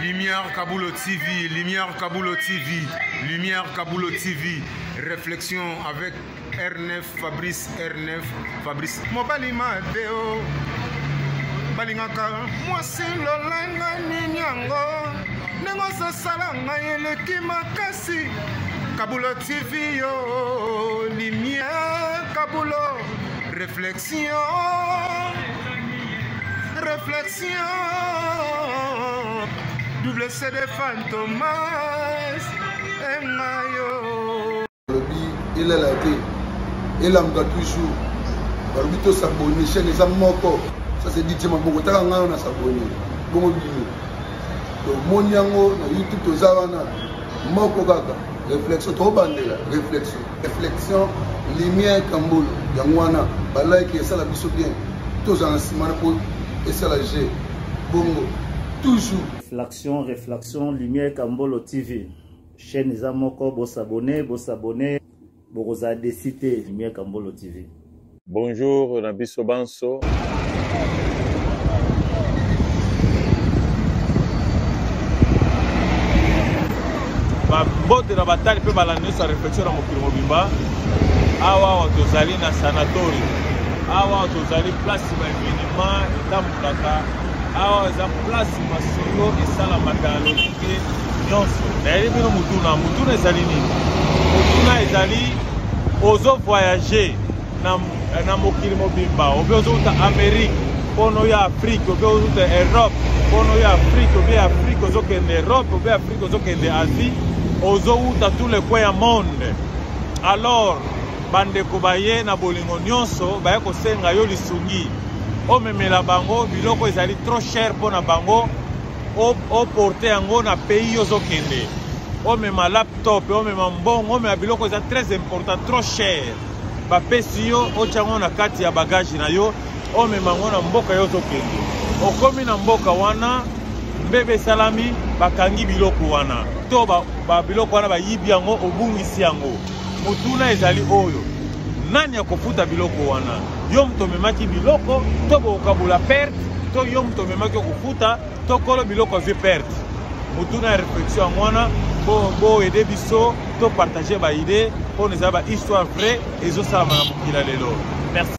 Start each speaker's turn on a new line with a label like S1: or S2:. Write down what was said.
S1: Lumière Kaboulo TV, Lumière Kaboulo TV, Lumière Kaboulo TV. Réflexion avec R9, Fabrice R9, Fabrice. Mobali Madeo, Balingaka, moi c'est l'olanga ninyango, nengo salanga yeleki makasi. Kaboulo TV yo, Lumière Kaboulo, réflexion. Réflexion, double CD Fantomas, Mayo.
S2: Il est là, il a toujours. Barbito s'abonne, chaîne les amoko. Ça c'est dit, ma beaucoup de temps, on a s'abonné. Bon, donc, mon yango, YouTube, tout ça, on a. Moko gaga. Réflexion, trop bandé là. Réflexion. Réflexion, lumière, Kamboul. Yangwana, balai qui est ça la biso bien. Tous en ciment pour. Et c'est la G. Bongo. Toujours.
S3: Réflexion, Lumière Kambolo TV. Chaîne Zamoko, vous s'abonnez, vous avez cité Lumière Kambolo TV.
S4: Bonjour, Nabiso Banso. Bote na batali pe balande sa réflexion na mokili mobimba. Awa tozali na sanatorium. Awa tozali place ba événement etambulaka. Awa za place masolo esalamaka na lokuke nyonso. Nayebi bino mutuna ezali nini? Mutuna ezali ozo voyager na mokili mobimba. Obe ozouta Amérique, pono ya Afrique, obe ozouta Europe, pono ya Afrique, obe Afrique ozokende Europe, obe Afrique ozokende Asie, ozouta tous les coins du monde. Alors bandeko baye na bolingo nyonso baye kosenga yo lisungi omemela bango biloko ezali trop cher pona bango o porter yango na pays ozokende omema laptop omema mbongo omema biloko ezali très important trop cher bapesi yo ochango na kati ya bagage na yo omema ngo na mboka yo ozokende okomi na mboka wana mbebe salami bakangi biloko wana to ba biloko wana bayibi yango obungisi yango. Mutuna ezali oyo nani akofuta biloko wana yo mto memaki biloko to bokabula perte to yo mto memaki okufuta to kolo biloko vi perte. Mutuna ya réflexion wana bo aider biso to partager ba idée pour nous avoir histoire vraie et zo sala na mokila lelo. Merci.